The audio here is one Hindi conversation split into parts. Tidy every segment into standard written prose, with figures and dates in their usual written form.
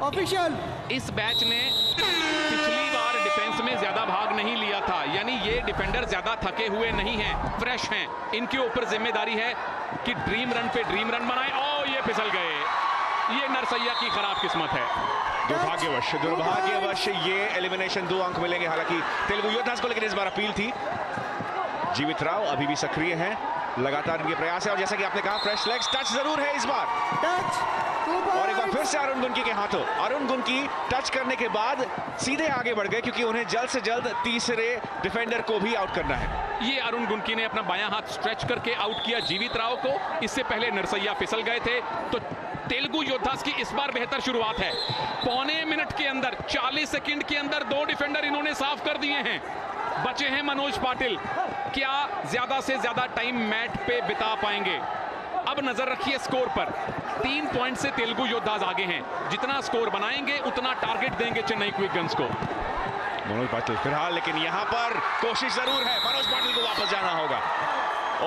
ऑफिशियल। इस बैच ने पिछली बार डिफेंस में ज्यादा भाग नहीं लिया था, यानी ये डिफेंडर ज्यादा थके हुए नहीं हैं, फ्रेश हैं। इनके ऊपर जिम्मेदारी है कि ड्रीम रन पे ड्रीम रन बनाए। ओ ये फिसल गए, ये नरसैया की खराब किस्मत है। दुर्भाग्यवश ये एलिमिनेशन 2 अंक मिलेंगे। हालांकि तेलुगु योद्धास को लेकिन इस बार अपील थी। जीवित राव अभी भी सक्रिय हैं, लगातार इनके प्रयास है और जैसा कि आपने कहा फ्रेश लेग्स, टच जरूर है इस बार। और एक बार फिर से अरुण गुनकी के हाथों। अरुण गुनकी टच करने के बाद सीधे आगे बढ़ गए क्योंकि उन्हें जल्द से जल्द तीसरे डिफेंडर को भी आउट करना है। ये अरुण गुनकी ने अपना बायां हाथ स्ट्रेच करके आउट किया जीवित राव को। इससे पहले नरसैया फिसल गए थे। तो तेलुगु योद्धास की इस बार बेहतर शुरुआत है। पौने मिनट के अंदर 40 सेकंड के अंदर 2 डिफेंडर इन्होंने साफ कर दिए हैं। बचे हैं मनोज पाटिल। क्या ज्यादा से ज्यादा टाइम मैट पे बिता पाएंगे? अब नजर रखिए स्कोर पर। 3 पॉइंट से तेलुगु योद्धास आगे हैं। जितना स्कोर बनाएंगे उतना टारगेट देंगे चेन्नई क्विक गन्स को। मनोज पाटिल फिलहाल, लेकिन यहां पर कोशिश जरूर है। मनोज पाटिल को वापस जाना होगा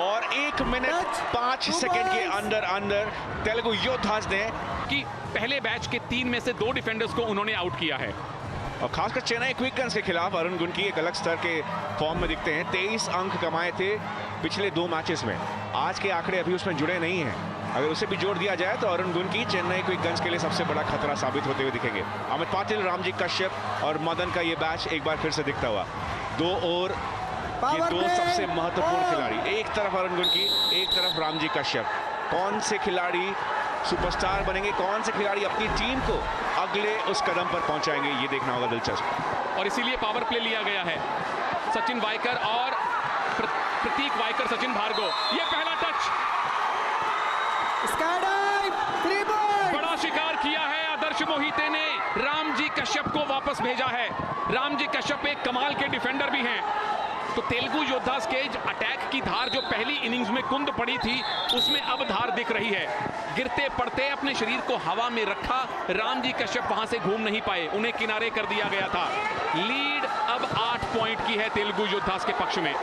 और 1 मिनट 5 सेकंड के अंदर तेलुगु योद्धास ने कि पहले बैच के 3 में से 2 डिफेंडर्स को उन्होंने आउट किया है। और खासकर चेन्नई क्विक गन्स के खिलाफ अरुण गुनकी एक अलग स्तर के फॉर्म में दिखते हैं। 23 अंक कमाए थे पिछले 2 मैचेस में। आज के आंकड़े अभी उसमें जुड़े नहीं हैं। अगर उसे भी जोड़ दिया जाए तो अरुण गुनकी चेन्नई क्विक गन्स के लिए सबसे बड़ा खतरा साबित होते हुए दिखेंगे। अमित पाटिल, रामजी कश्यप और मदन का ये बैच एक बार फिर से दिखता हुआ। 2 और ये 2 सबसे महत्वपूर्ण खिलाड़ी, एक तरफ अरुण गुनकी, एक तरफ रामजी कश्यप। कौन से खिलाड़ी सुपरस्टार बनेंगे, कौन से खिलाड़ी अपनी टीम को अगले उस कदम पर पहुंचाएंगे, ये देखना होगा दिलचस्प। और इसीलिए पावर प्ले लिया गया है। सचिन वाइकर और प्रतीक वाइकर, सचिन भार्गव। ये पहला टच, बड़ा शिकार किया है आदर्श मोहिते ने। रामजी कश्यप को वापस भेजा है। रामजी कश्यप एक कमाल के डिफेंडर भी हैं। तो तेलुगु योद्धास के अटैक की धार जो पहली इनिंग्स में कुंद पड़ी थी, उसमें अब धार दिख रही है। गिरते पड़ते अपने शरीर को हवा में रखा। रामजी कश्यप वहां से घूम नहीं पाए, उन्हें किनारे कर दिया गया था। लीड अब 8 पॉइंट की है तेलुगु योद्धास के पक्ष में।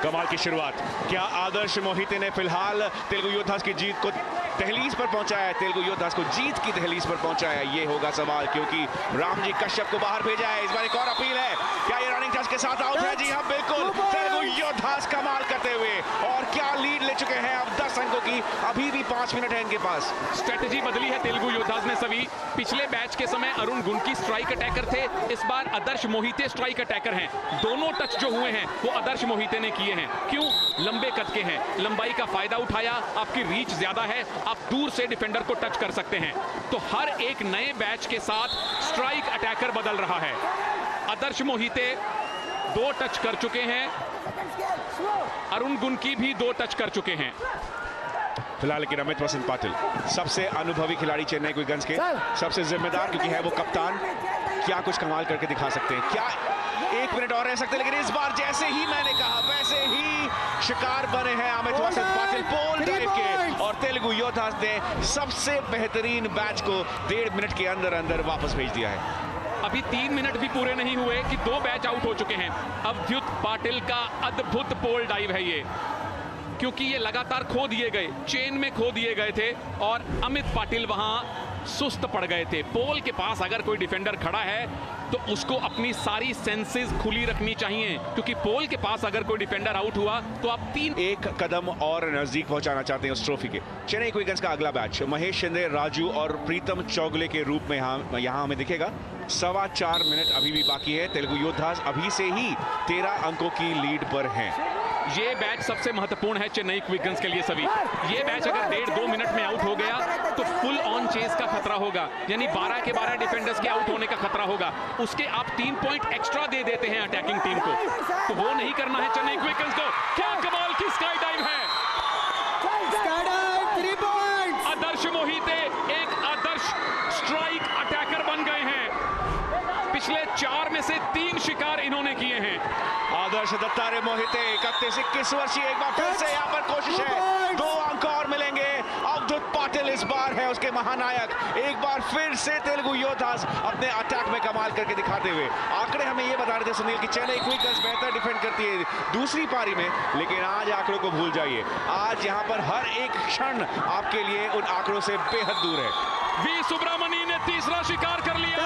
कमाल की शुरुआत। क्या आदर्श मोहिते ने फिलहाल तेलुगु योद्धास की जीत को दहलीज पर पहुंचाया है, तेलुगु योद्धास को जीत की दहलीज पर पहुंचाया है, ये होगा सवाल। क्योंकि रामजी कश्यप को बाहर भेजा है। इस बार एक और अपील है। क्या ये रनिंग टच के साथ आउट है? जी हां, बिल्कुल। तेलुगु योद्धास कमाल करते हुए और क्या लीड ले चुके हैं अब 10 अंकों की। अभी भी 5 मिनट है इनके पास। स्ट्रेटेजी बदली है तेलुगु योद्धास ने सभी। पिछले बैच के समय अरुण गुनकी स्ट्राइक अटैकर थे, इस बार आदर्श मोहिते स्ट्राइक अटैकर हैं। दोनों टच जो हुए हैं वो आदर्श मोहिते ने किए हैं। क्यों? लंबे कद के हैं, लंबाई का फायदा उठाया। आपकी रीच ज्यादा है, आप दूर से डिफेंडर को टच कर सकते हैं। तो हर एक नए बैच के साथ स्ट्राइक अटैकर बदल रहा है। आदर्श मोहिते 2 टच कर चुके हैं, अरुण गुनकी भी 2 टच कर चुके हैं फिलहाल। लेकिन अमित वसंत पाटिल सबसे अनुभवी खिलाड़ी चेन्नई क्विक गन्स के, सबसे जिम्मेदार क्योंकि है वो कप्तान। क्या कुछ कमाल करके दिखा सकते हैं, क्या 1 मिनट और रह सकते हैं। लेकिन इस बार जैसे ही मैंने कहा वैसे ही शिकार बने हैं अमित वसंत पाटिल पोल ड्राइव के। और तेलुगु योद्धास ने सबसे बेहतरीन बैच को 1.5 मिनट के अंदर वापस भेज दिया है। अभी 3 मिनट भी पूरे नहीं हुए कि 2 बैच आउट हो चुके हैं। अवधुत पाटिल का अद्भुत पोल डाइव है ये, क्योंकि ये लगातार खो दिए गए, चेन में खो दिए गए थे और अमित पाटिल वहां सुस्त पड़ गए थे। पोल के पास अगर कोई डिफेंडर खड़ा है तो उसको अपनी सारी सेंसेस खुली रखनी चाहिए, क्योंकि पोल के पास अगर कोई डिफेंडर आउट हुआ तो आप 1 कदम और नजदीक पहुंचाना चाहते हैं उस ट्रॉफी के। चेन्नई क्विक गन्स का अगला बैच महेश शिंदे, राजू और प्रीतम चौगले के रूप में यहां हमें दिखेगा। 4.25 मिनट अभी भी बाकी है। तेलुगु योद्धास अभी से ही 13 अंकों की लीड पर हैं। ये बैच सबसे महत्वपूर्ण है चेन्नई क्विक गन्स के लिए सभी। ये बैच अगर 1.5-2 मिनट में आउट हो गया तो फुल ऑन चेस का खतरा होगा, यानी 12 के 12 डिफेंडर्स के आउट होने का खतरा होगा। उसके आप 3 पॉइंट एक्स्ट्रा दे देते हैं अटैकिंग टीम को, तो वो नहीं करना है चेन्नई क्विक गन्स को। क्या कमाल की स्काई डाइव है। आदर्श मोहिते एक आदर्श स्ट्राइक अटैकर बन गए हैं। पिछले 4 में से 3 शिकार इन्होंने किए हैं। आदर्श दत्तारे मोहिते 31-21 वर्षीय, एक बार फिर से यहाँ पर कोशिश है। 2 अंक और मिलेंगे। अवधुत पाटिल इस बार है उसके महानायक। एक बार फिर से तेलुगु योद्धास अपने अटैक में कमाल करके दिखाते हुए। आंकड़े हमें ये बता रहे थे सुनील कि चेन्नई क्विक गन्स बेहतर डिफेंड करती है दूसरी पारी में, लेकिन आज आंकड़ों को भूल जाइए। आज यहाँ पर हर एक क्षण आपके लिए उन आंकड़ों से बेहद दूर है। वी सुब्रमणी ने तीसरा शिकार कर लिया।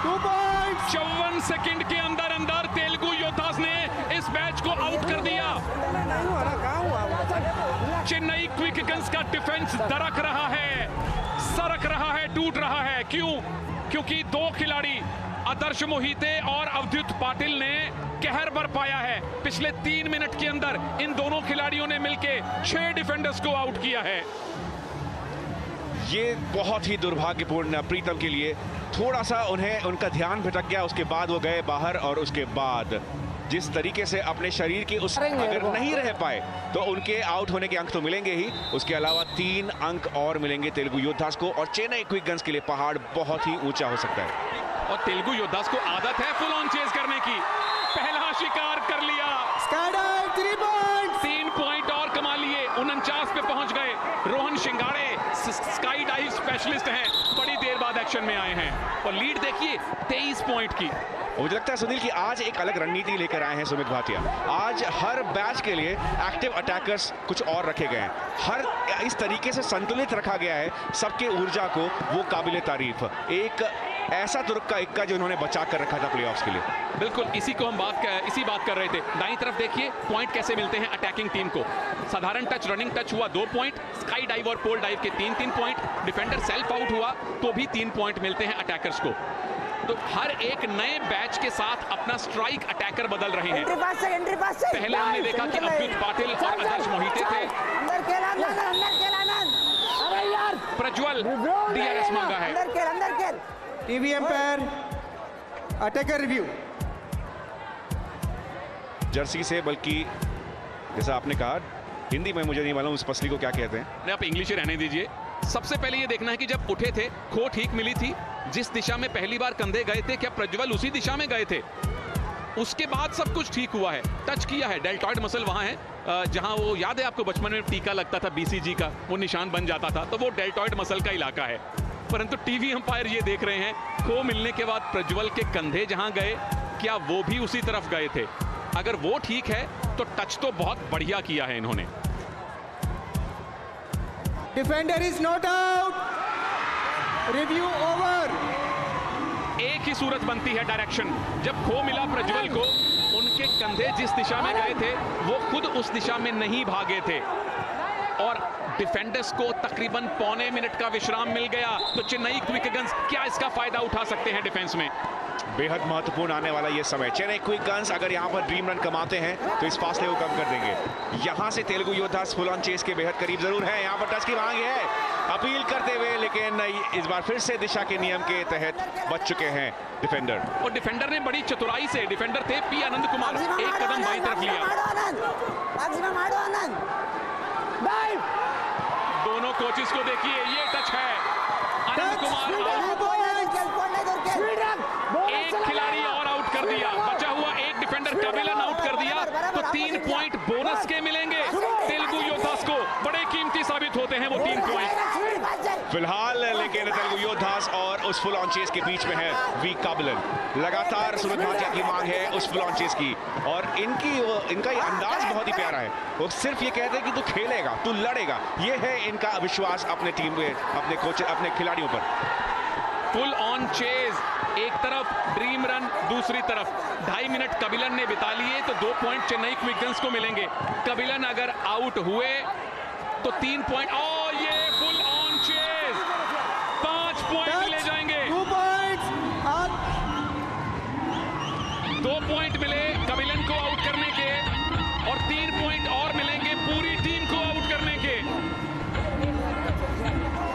54 सेकंड के अंदर अंदर तेलुगु योद्धास ने इस मैच को आउट कर दिया। चेन्नई क्विक गन्स का डिफेंस दरक रहा है, सरक रहा है, टूट रहा है। क्यों? क्योंकि दो खिलाड़ी आदर्श मोहिते और अवधूत पाटिल ने कहर बरपाया है। पिछले 3 मिनट के अंदर इन दोनों खिलाड़ियों ने मिलकर 6 डिफेंडर्स को आउट किया है। ये बहुत ही दुर्भाग्यपूर्ण प्रीतम के लिए। थोड़ा सा उन्हें उनका ध्यान भटक गया, उसके बाद वो गए बाहर और उसके बाद जिस तरीके से अपने शरीर की उस अगर नहीं रह पाए तो उनके आउट होने के अंक तो मिलेंगे ही, उसके अलावा 3 अंक और मिलेंगे तेलुगु योद्धास को। और चेन्नई क्विक गन्स के लिए पहाड़ बहुत ही ऊंचा हो सकता है। और तेलुगु योद्धास को आदत है फुल ऑन चेज करने की। पहला शिकार कर लिया, 3 पॉइंट और कमा लिए, 49 पे पहुंच गए। रोहन शिंगाड़े स्काई डाइव स्पेशलिस्ट हैं, बड़ी देर बाद एक्शन में आए हैं और लीड देखिए 23 पॉइंट की। मुझे लगता है सुनील कि आज एक अलग रणनीति लेकर आए हैं सुमित भाटिया। आज हर बैच के लिए एक्टिव अटैकर्स कुछ और रखे गए हैं, हर इस तरीके से संतुलित रखा गया है सबके ऊर्जा को, वो काबिल तारीफ। एक ऐसा तुर्क का इक्का जो उन्होंने बचा कर रखा था प्लेऑफ्स के लिए। बिल्कुल इसी बात कर रहे थे। दाईं तरफ देखिए पॉइंट कैसे मिलते हैं अटैकिंग टीम को। साधारण टच, रनिंग टच हुआ 2 पॉइंट, स्काई डाइव और पोल डाइव के 3-3 पॉइंट, डिफेंडर सेल्फ आउट हुआ तो भी 3 पॉइंट मिलते हैं अटैकर्स को। तो हर एक नए बैच के साथ अपना स्ट्राइक अटैकर बदल रहे हैं। पहले हमने देखा कि अवधूत पाटिल और आदर्श मोहिते थे, प्रज्वल डीआरएस मांगा है। TV umpire attacker review. Jersey से, बल्कि जैसा आपने कहा हिंदी में मुझे नहीं मालूम उस पसली को क्या कहते हैं, आप इंग्लिश ही रहने दीजिए। सबसे पहले ये देखना है कि जब उठे थे खो ठीक मिली थी, जिस दिशा में पहली बार कंधे गए थे क्या प्रज्वल उसी दिशा में गए थे? उसके बाद सब कुछ ठीक हुआ है। टच किया है, डेल्टॉइड मसल वहां है जहां वो याद है आपको बचपन में टीका लगता था बीसीजी का, वो निशान बन जाता था, तो वो डेल्टॉइड मसल का इलाका है। परंतु टीवी अंपायर ये देख रहे हैं खो मिलने के बाद प्रज्वल के कंधे जहां गए क्या वो भी उसी तरफ गए थे? अगर वो ठीक है तो टच तो बहुत बढ़िया किया है इन्होंने। Defender is not out, review over. एक ही सूरत बनती है डायरेक्शन। जब खो मिला प्रज्वल को, उनके कंधे जिस दिशा में गए थे वो खुद उस दिशा में नहीं भागे थे और डिफेंडर्स को तकरीबन पौने मिनट का विश्राम मिल गया। तो चेन्नई क्विक गन्स क्या इसका फायदा उठा सकते हैं डिफेंस में? बेहद महत्वपूर्ण आने वाला ये समय। चेन्नई क्विक गन्स अगर यहाँ पर ड्रीम रन कमाते हैं तो इस फासले को कम कर देंगे। यहाँ से तेलुगु योद्धास फुल ऑन चेस के बेहद करीब जरूर है। यहाँ पर टच की मांग है अपील करते हुए, लेकिन इस बार फिर से दिशा के नियम के तहत बच चुके हैं डिफेंडर। और डिफेंडर ने बड़ी चतुराई से, डिफेंडर थे पी आनंद कुमार, एक कदम बाईं तरफ लिया। दोनों कोचेस को देखिए, ये टच है आनंद कुमार, एक खिलाड़ी और आउट कर दिया। बचा हुआ एक डिफेंडर कबिलन आउट कर दिया तो 3 पॉइंट बोनस के मिलेंगे तेलुगु योद्धास को। बड़े कीमती साबित होते हैं वो 3 पॉइंट फिलहाल, लेकिन तेलुगु योद्धास और उस फुल ऑन चेस के बीच में है वी कबिलन। लगातार सुमित भाटिया की मांग है उस फुल ऑन चेस की और इनका ये अंदाज बहुत ही प्यारा है। वो सिर्फ ये कहते हैं कि तू खेलेगा, तू लड़ेगा, ये है इनका विश्वास अपने टीम में, अपने कोच, अपने खिलाड़ियों पर। फुल ऑन चेज, एक तरफ ड्रीम रन, दूसरी तरफ 2.5 मिनट कबिलन ने बिता लिए तो 2 पॉइंट चेन्नई क्विक गन्स को मिलेंगे। कबिलन अगर आउट हुए तो 3 पॉइंट, और ये फुल ऑन चेज 5 पॉइंट ले जाएंगे। 2 पॉइंट मिले कबिलन को आउट करने के और 3 पॉइंट और मिलेंगे पूरी टीम को आउट करने के।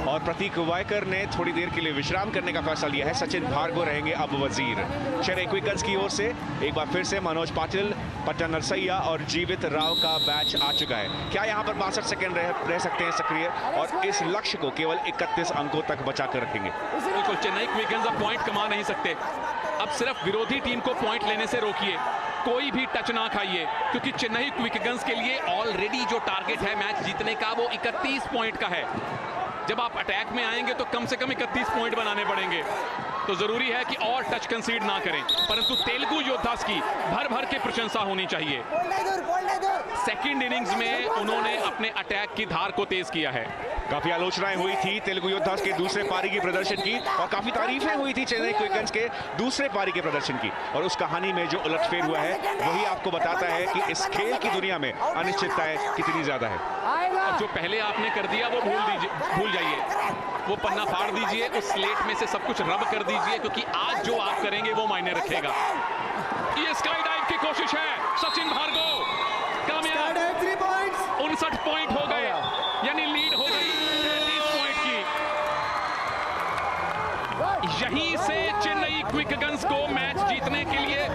और प्रतीक वायकर ने थोड़ी देर के लिए विश्राम करने का फैसला लिया है। सचिन भार्गव रहेंगे अब वजीर। चेन्नई क्विक गन्स की ओर से एक बार फिर से मनोज पाटिल, पट्टन नरसैया और जीवित राव का बैच आ चुका है। क्या यहां पर 62 सेकंड रह सकते हैं सक्रिय और इस लक्ष्य को केवल 31 अंकों तक बचा कर रखेंगे? बिल्कुल, चेन्नई क्विक गन्स अब पॉइंट कमा नहीं सकते। अब सिर्फ विरोधी टीम को पॉइंट लेने से रोकिए, कोई भी टच ना खाइए, क्योंकि चेन्नई क्विक गन्स के लिए ऑलरेडी जो टारगेट है मैच जीतने का वो 31 पॉइंट का है। जब आप अटैक में आएंगे तो कम से कम 31 पॉइंट बनाने पड़ेंगे, तो जरूरी है कि और टच कंसीड ना करें। परंतु तेलुगु योद्धास की भर भर के प्रशंसा होनी चाहिए। सेकंड इनिंग्स में उन्होंने अपने अटैक की धार को तेज किया है। काफी आलोचनाएं हुई थी तेलुगु योद्धास के दूसरे पारी की प्रदर्शन की और काफी तारीफें हुई थी चेन्नई क्विक गन्स के दूसरे पारी के प्रदर्शन की, और उस कहानी में जो उलटफेर हुआ है वही आपको बताता है कि इस खेल की दुनिया में अनिश्चितताएं कितनी ज्यादा है। जो पहले आपने कर दिया वो भूल जाइए, वो पन्ना फाड़ दीजिए, उस स्लेट में से सब कुछ रब कर दीजिए, क्योंकि आज जो आप करेंगे वो मायने रखेगा। ये स्काई डाइव की कोशिश है, सचिन भार्गव कामयाब। 59 पॉइंट हो गए, यानी लीड हो गई 33 पॉइंट की। यहीं से चेन्नई क्विक गन्स को मैच जीतने के लिए